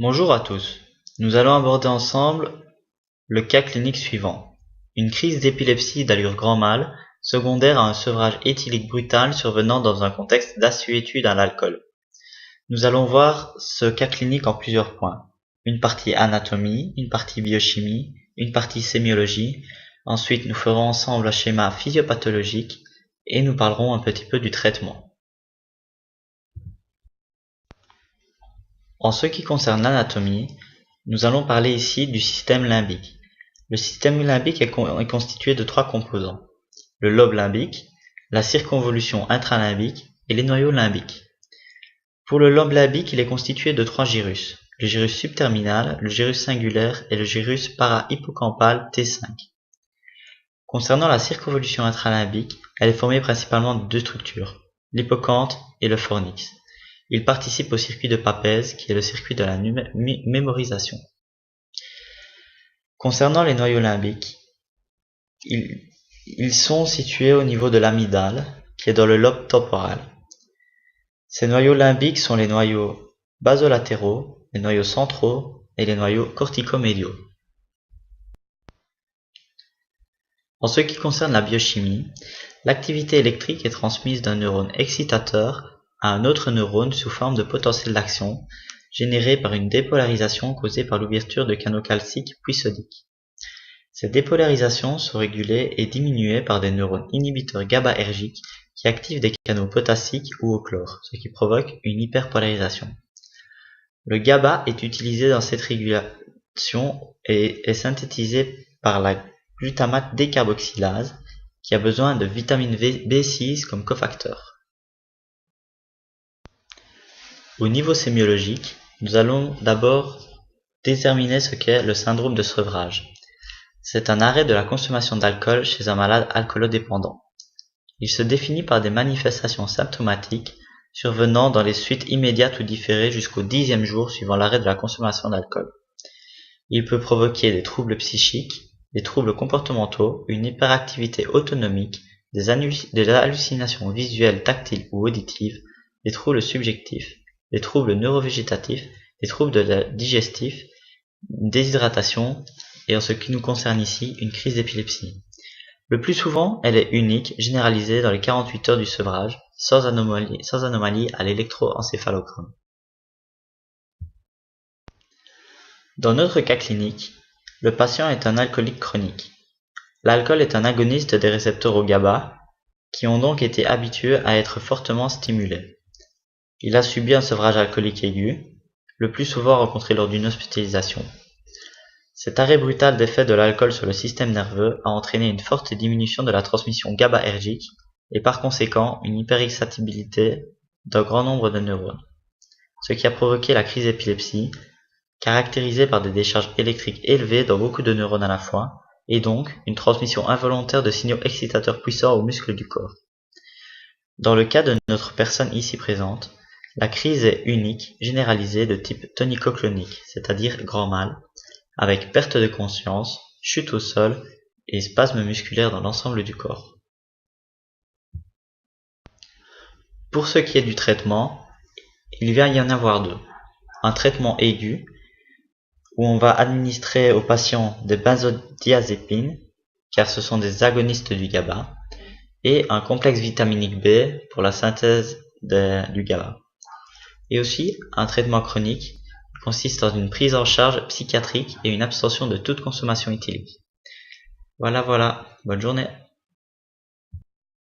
Bonjour à tous. Nous allons aborder ensemble le cas clinique suivant. Une crise d'épilepsie d'allure grand mal, secondaire à un sevrage éthylique brutal survenant dans un contexte d'assuétude à l'alcool. Nous allons voir ce cas clinique en plusieurs points. Une partie anatomie, une partie biochimie, une partie sémiologie. Ensuite, nous ferons ensemble un schéma physiopathologique et nous parlerons un petit peu du traitement. En ce qui concerne l'anatomie, nous allons parler ici du système limbique. Le système limbique est constitué de trois composants: le lobe limbique, la circonvolution intralimbique et les noyaux limbiques. Pour le lobe limbique, il est constitué de trois gyrus: le gyrus subterminal, le gyrus singulaire et le gyrus para-hippocampal T5. Concernant la circonvolution intralimbique, elle est formée principalement de deux structures, l'hippocampe et le fornix. Il participe au circuit de Papez, qui est le circuit de la mémorisation. Concernant les noyaux limbiques, ils sont situés au niveau de l'amygdale, qui est dans le lobe temporal. Ces noyaux limbiques sont les noyaux basolatéraux, les noyaux centraux et les noyaux corticomédiaux. En ce qui concerne la biochimie, l'activité électrique est transmise d'un neurone excitateur à un autre neurone sous forme de potentiel d'action, généré par une dépolarisation causée par l'ouverture de canaux calciques puis sodiques. Ces dépolarisations sont régulées et diminuées par des neurones inhibiteurs GABAergiques qui activent des canaux potassiques ou au chlore, ce qui provoque une hyperpolarisation. Le GABA est utilisé dans cette régulation et est synthétisé par la glutamate décarboxylase qui a besoin de vitamine B6 comme cofacteur. Au niveau sémiologique, nous allons d'abord déterminer ce qu'est le syndrome de sevrage. C'est un arrêt de la consommation d'alcool chez un malade alcoolodépendant. Il se définit par des manifestations symptomatiques survenant dans les suites immédiates ou différées jusqu'au 10e jour suivant l'arrêt de la consommation d'alcool. Il peut provoquer des troubles psychiques, des troubles comportementaux, une hyperactivité autonomique, des hallucinations visuelles, tactiles ou auditives, des troubles subjectifs, des troubles neurovégétatifs, des troubles digestifs, une déshydratation et en ce qui nous concerne ici, une crise d'épilepsie. Le plus souvent, elle est unique, généralisée dans les 48 heures du sevrage, sans anomalie à l'électroencéphalogramme. Dans notre cas clinique, le patient est un alcoolique chronique. L'alcool est un agoniste des récepteurs au GABA, qui ont donc été habitués à être fortement stimulés. Il a subi un sevrage alcoolique aigu, le plus souvent rencontré lors d'une hospitalisation. Cet arrêt brutal d'effet de l'alcool sur le système nerveux a entraîné une forte diminution de la transmission GABAergique et par conséquent une hyperexcitabilité d'un grand nombre de neurones, ce qui a provoqué la crise d'épilepsie, caractérisée par des décharges électriques élevées dans beaucoup de neurones à la fois, et donc une transmission involontaire de signaux excitateurs puissants aux muscles du corps. Dans le cas de notre personne ici présente, la crise est unique, généralisée de type tonico-clonique, c'est-à-dire grand mal, avec perte de conscience, chute au sol et spasmes musculaires dans l'ensemble du corps. Pour ce qui est du traitement, il va y en avoir deux. Un traitement aigu, où on va administrer aux patients des benzodiazépines, car ce sont des agonistes du GABA, et un complexe vitaminique B pour la synthèse du GABA. Et aussi un traitement chronique qui consiste dans une prise en charge psychiatrique et une abstention de toute consommation éthylique. Voilà, bonne journée.